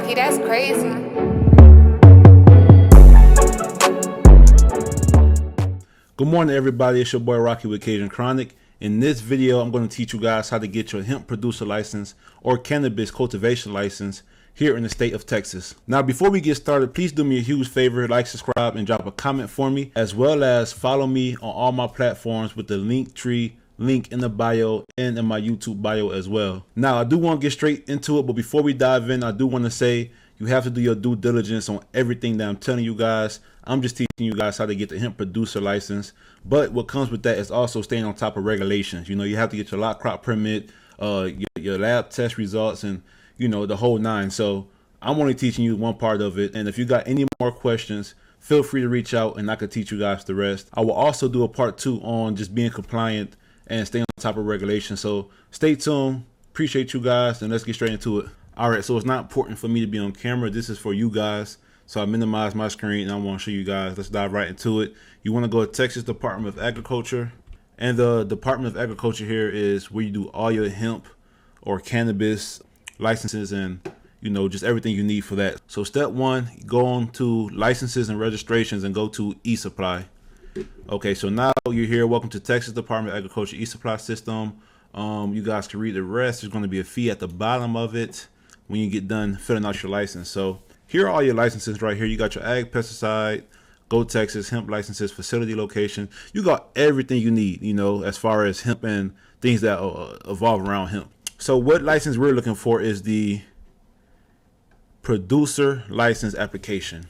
Rocky, that's crazy. Good morning, everybody. It's your boy Rocky with Cajun Chronic. In this video, I'm going to teach you guys how to get your hemp producer license or cannabis cultivation license here in the state of Texas. Now, before we get started, please do me a huge favor, like, subscribe, and drop a comment for me, as well as follow me on all my platforms with the Linktree link in the bio and in my YouTube bio as well. Now, I do want to get straight into it, but before we dive in, I do want to say you have to do your due diligence on everything that I'm telling you guys. I'm just teaching you guys how to get the hemp producer license, but what comes with that is also staying on top of regulations. You know, you have to get your lot crop permit, your lab test results, and you know, the whole nine. So I'm only teaching you one part of it, and if you got any more questions, feel free to reach out and I could teach you guys the rest. I will also do a part 2 on just being compliant and staying on top of regulations. So stay tuned. Appreciate you guys, and let's get straight into it. All right, so it's not important for me to be on camera. This is for you guys. So I minimize my screen and I want to show you guys. Let's dive right into it. You want to go to Texas Department of Agriculture, and the Department of Agriculture here is where you do all your hemp or cannabis licenses and, you know, just everything you need for that. So step 1, go on to licenses and registrations and go to e-supply. Okay, so now you're here. Welcome to Texas Department of Agriculture e-supply system. You guys can read the rest. There's going to be a fee at the bottom of it when you get done filling out your license. So here are all your licenses right here. You got your ag pesticide, Go Texas, hemp licenses, facility location. You got everything you need, you know, as far as hemp and things that evolve around hemp. So what license we're looking for is the producer license application.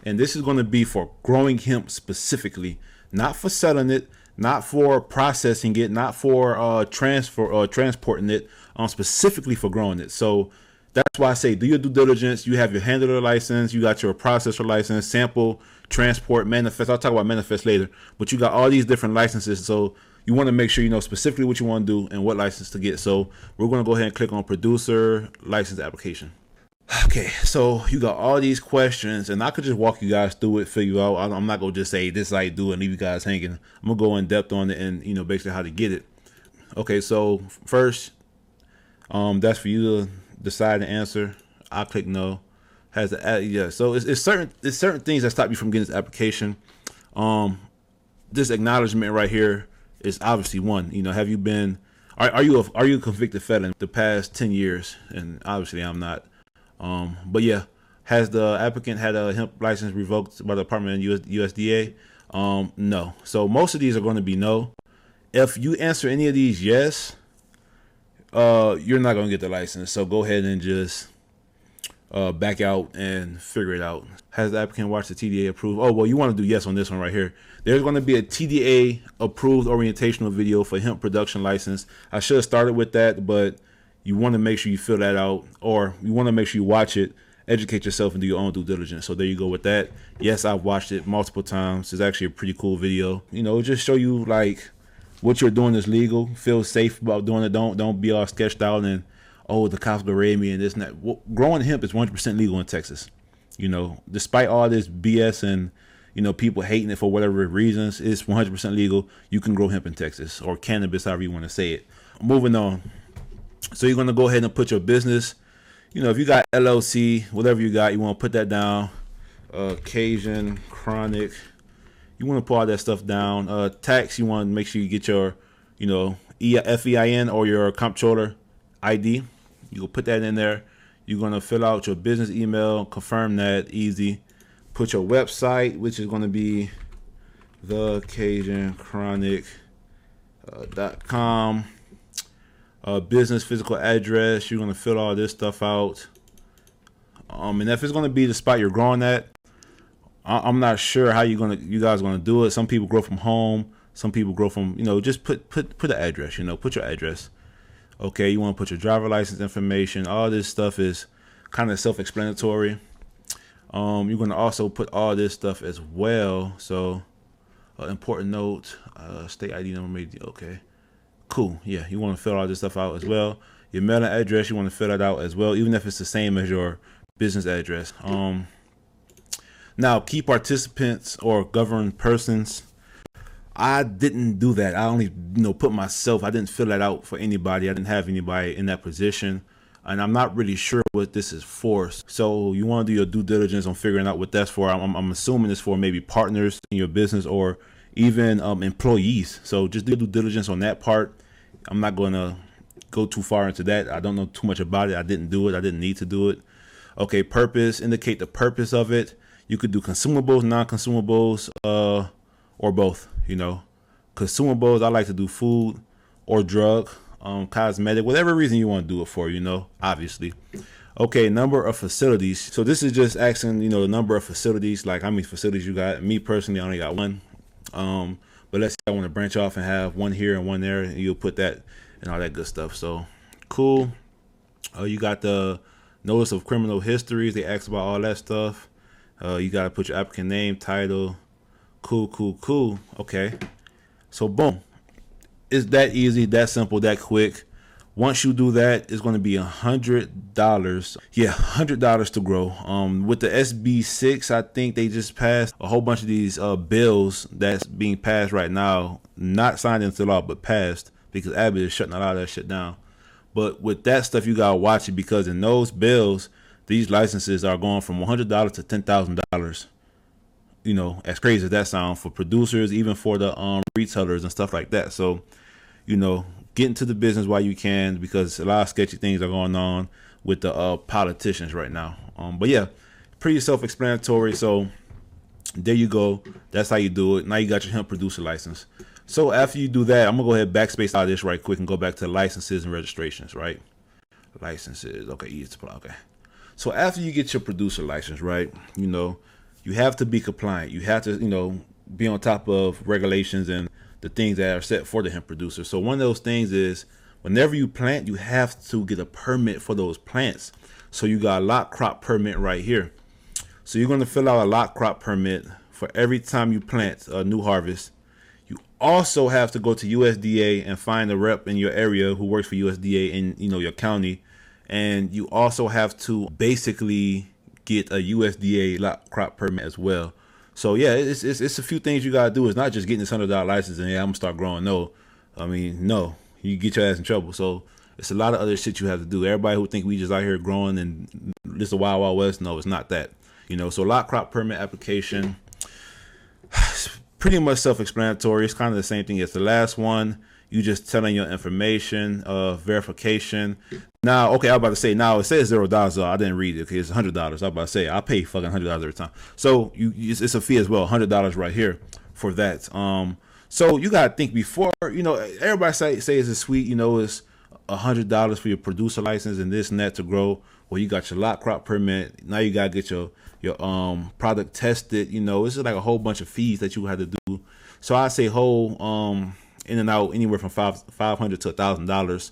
And this is going to be for growing hemp specifically, not for selling it, not for processing it, not for transporting it, specifically for growing it. So that's why I say do your due diligence. You have your handler license, you got your processor license, sample, transport, manifest. I'll talk about manifest later, but you got all these different licenses. So you want to make sure you know specifically what you want to do and what license to get. So we're going to go ahead and click on producer license application. Okay, so you got all these questions, and I could just walk you guys through it, figure out. I'm not going to just say this is how you do it and leave you guys hanging. I'm going to go in depth on it and, you know, basically how to get it. Okay, so first, that's for you to decide to answer. I'll click no. Has the yeah. So it's certain things that stop you from getting this application. This acknowledgement right here is obviously one. You know, have you been? Are you a convicted felon the past 10 years? And obviously I'm not. But yeah, has the applicant had a hemp license revoked by the Department of USDA? No. So most of these are going to be no. If you answer any of these yes, you're not going to get the license. So go ahead and just back out and figure it out. Has the applicant watched the TDA approved? Oh, well, you want to do yes on this one right here. There's going to be a TDA approved orientational video for hemp production license. I should have started with that, but you want to make sure you fill that out, or you want to make sure you watch it, educate yourself, and do your own due diligence. So there you go with that. Yes, I've watched it multiple times. It's actually a pretty cool video. You know, just show you like what you're doing is legal. Feel safe about doing it. Don't be all sketched out and, oh, the cops berate me and this and that. Well, growing hemp is 100% legal in Texas. You know, despite all this BS and, you know, people hating it for whatever reasons, it's 100% legal. You can grow hemp in Texas, or cannabis, however you want to say it. Moving on. So you're going to go ahead and put your business, you know, if you got LLC, whatever you got, you want to put that down. Cajun Chronic. You want to put all that stuff down. Tax, you want to make sure you get your, you know, FEIN or your comptroller ID. You will put that in there. You're going to fill out your business email, confirm that, easy. Put your website, which is going to be thecajunChronic.com. Business physical address. You're going to fill all this stuff out. And if it's going to be the spot you're growing at, I'm not sure how you guys are going to do it. Some people grow from home. Some people grow from, you know, just put the address, you know, put your address. Okay, you want to put your driver license information. All this stuff is kind of self-explanatory. You're going to also put all this stuff as well. So, important note, state ID number maybe. Okay, cool. Yeah, you want to fill all this stuff out as well. Your mailing address, you want to fill that out as well, even if it's the same as your business address. Now, key participants or governed persons. I didn't do that. I only, put myself. I didn't fill that out for anybody. I didn't have anybody in that position. and I'm not really sure what this is for. So you want to do your due diligence on figuring out what that's for. I'm assuming it's for maybe partners in your business or even employees. So just do due diligence on that part. I'm not going to go too far into that. I don't know too much about it. I didn't do it. I didn't need to do it. Okay, purpose, indicate the purpose of it. You could do consumables, non-consumables, or both, Consumables, I like to do food or drug, cosmetic, whatever reason you want to do it for, obviously. Okay, number of facilities. So this is just asking, the number of facilities, like how many facilities you got. Me personally, I only got one. But let's say I want to branch off and have one here and one there, and you'll put that and all that good stuff. So cool. You got the notice of criminal histories. They ask about all that stuff. You got to put your applicant name, title. Cool. Okay. So boom. It's that easy, that simple, that quick. Once you do that, it's going to be $100. Yeah, $100 to grow. With the SB6, I think they just passed a whole bunch of these bills that's being passed right now, not signed into law, but passed, because Abbott is shutting a lot of that shit down. But with that stuff, you gotta watch it, because in those bills, these licenses are going from $100 to $10,000. As crazy as that sounds, for producers, even for the retailers and stuff like that. So, get into the business while you can, because a lot of sketchy things are going on with the politicians right now. But yeah, pretty self-explanatory. So there you go. That's how you do it. Now you got your hemp producer license. So after you do that, I'm gonna go ahead and backspace out of this right quick and go back to licenses and registrations, right? Licenses. Okay, easy to apply. Okay. So after you get your producer license, right, you have to be compliant. You have to, be on top of regulations and the things that are set for the hemp producer. So one of those things is, whenever you plant, you have to get a permit for those plants. So you got a lot crop permit right here. So you're going to fill out a lot crop permit for every time you plant a new harvest. You also have to go to USDA and find a rep in your area who works for USDA in your county, and you also have to basically get a USDA lot crop permit as well. So yeah, it's a few things you gotta do. It's not just getting this $100 license and I'm gonna start growing. No, you get your ass in trouble. So it's a lot of other shit you have to do. Everybody who think we just out here growing and this is a wild west, no, it's not that. So lot crop permit application, pretty much self-explanatory. It's kind of the same thing as the last one. You just telling your information, verification. Now, okay, I was about to say, now it says $0 though. I didn't read it. Okay, it's $100. I was about to say, I pay fucking $100 every time. So it's a fee as well, $100 right here for that. So you gotta think before, everybody say it's sweet, it's $100 for your producer license and this and that to grow. Well, you got your lot crop permit. Now you gotta get your product tested. This is like a whole bunch of fees that you had to do. So I say whole in and out anywhere from $500 to $1,000,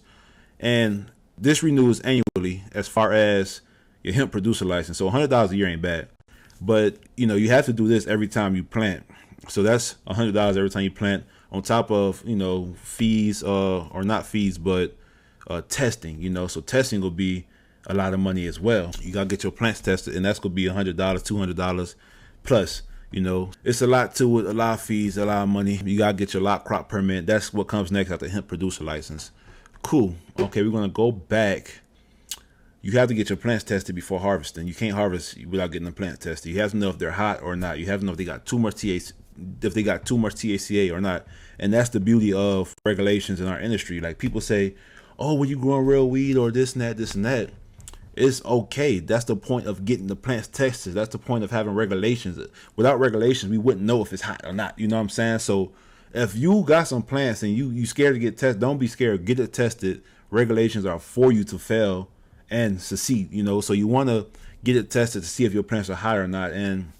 and this renews annually as far as your hemp producer license. So $100 a year ain't bad, but you have to do this every time you plant. So that's $100 every time you plant, on top of fees or not fees, but testing. So testing will be a lot of money as well. You gotta get your plants tested, and that's gonna be $100, $200 plus. It's a lot to it, a lot of fees, a lot of money. You gotta get your lot crop permit. That's what comes next after hemp producer license. Cool. Okay, we're gonna go back. You have to get your plants tested before harvesting. You can't harvest without getting the plants tested. You have to know if they're hot or not. You have to know if they got too much THCA or not. And that's the beauty of regulations in our industry. Like, people say, oh, when you growing real weed or this and that. It's okay. That's the point of getting the plants tested. That's the point of having regulations. Without regulations, we wouldn't know if it's hot or not. You know what I'm saying? So if you got some plants and you scared to get tested, don't be scared. Get it tested. Regulations are for you to fail and succeed. So you want to get it tested to see if your plants are hot or not. And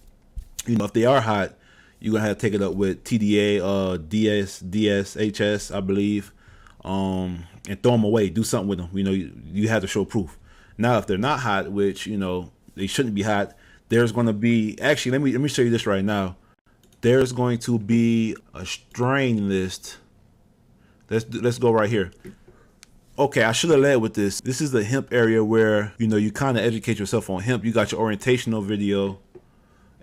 if they are hot, you're gonna have to take it up with TDA, DSHS, I believe, and throw them away. Do something with them. You have to show proof. Now, if they're not hot, which, they shouldn't be hot, there's going to be, actually, let me show you this right now. There's going to be a strain list. Let's go right here. Okay, I should have led with this. This is the hemp area where, you kind of educate yourself on hemp. You got your orientational video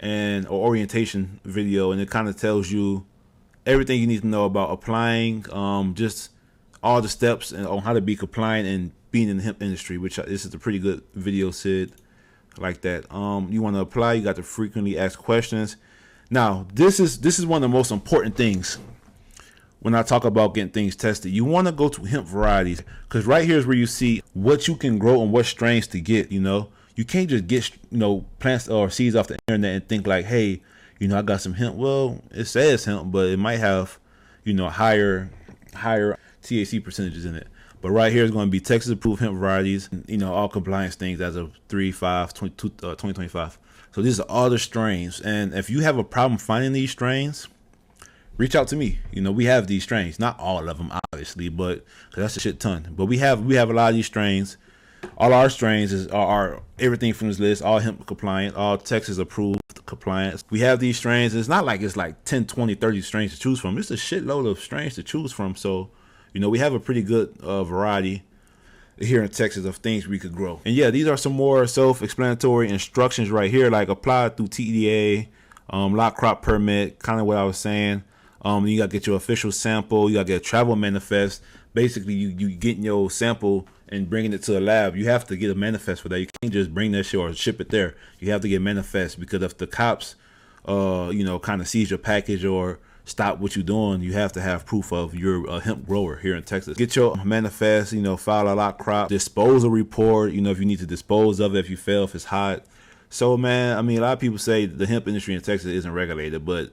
or orientation video, and it kind of tells you everything you need to know about applying, just all the steps and on how to be compliant and being in the hemp industry, which this is a pretty good video, Sid. Like that. You want to apply, you got to frequently ask questions. Now, this is one of the most important things when I talk about getting things tested. You want to go to hemp varieties, because right here is where you see what you can grow and what strains to get. You can't just get plants or seeds off the internet and think like, hey, I got some hemp. Well, it says hemp, but it might have higher THC percentages in it. But right here is going to be Texas approved hemp varieties, all compliance things as of 3/5/2025. So these are all the strains. And if you have a problem finding these strains, reach out to me. We have these strains, not all of them, obviously, but cause that's a shit ton. But we have a lot of these strains. All our strains are everything from this list, all hemp compliant, all Texas approved compliance. We have these strains. It's not like it's like 10, 20, 30 strains to choose from. It's a shitload of strains to choose from. So, we have a pretty good variety here in Texas of things we could grow. And yeah, these are some more self-explanatory instructions right here, like apply through TDA, lot crop permit, kind of what I was saying. You got to get your official sample. You got to get a travel manifest. Basically, you getting your sample and bringing it to the lab. You have to get a manifest for that. You can't just bring that shit or ship it there. You have to get manifest, because if the cops, kind of seize your package or stop what you're doing, you have to have proof of you're a hemp grower here in Texas. Get your manifest, file a lot crop, disposal report, if you need to dispose of it, if you fail, if it's hot. So, man, a lot of people say the hemp industry in Texas isn't regulated, but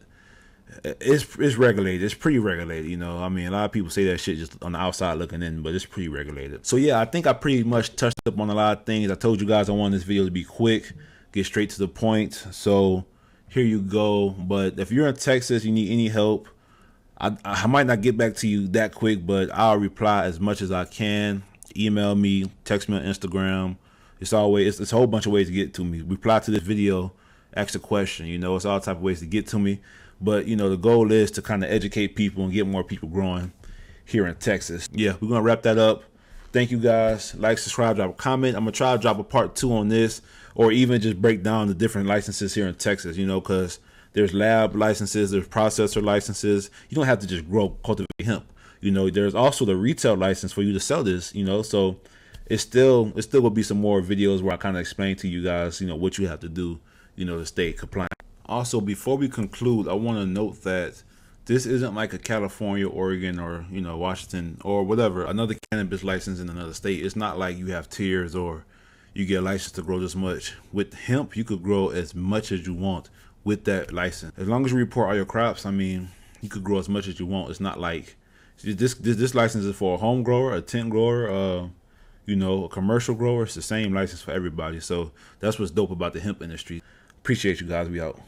it's regulated. It's pretty regulated, a lot of people say that shit just on the outside looking in, but it's pretty regulated. So yeah, I think I pretty much touched up on a lot of things. I told you guys I wanted this video to be quick, get straight to the point. So here you go. But if you're in Texas, you need any help, I might not get back to you that quick, but I'll reply as much as I can. Email me, text me on Instagram. It's a whole bunch of ways to get to me. Reply to this video, ask a question. It's all type of ways to get to me. But, the goal is to kind of educate people and get more people growing here in Texas. Yeah, we're going to wrap that up. Thank you, guys. Like, subscribe, drop a comment. I'm going to try to drop a part 2 on this, or even just break down the different licenses here in Texas, because there's lab licenses, there's processor licenses. You don't have to just cultivate hemp. There's also the retail license for you to sell this, so it's still will be some more videos where I kind of explain to you guys, what you have to do, to stay compliant. Also, before we conclude, I want to note that this isn't like a California, Oregon, or Washington or whatever, another cannabis license in another state. It's not like you have tiers or you get a license to grow this much. With hemp, you could grow as much as you want with that license. As long as you report all your crops, you could grow as much as you want. It's not like this license is for a home grower, a tent grower, a commercial grower. It's the same license for everybody. So that's what's dope about the hemp industry. Appreciate you guys. We out.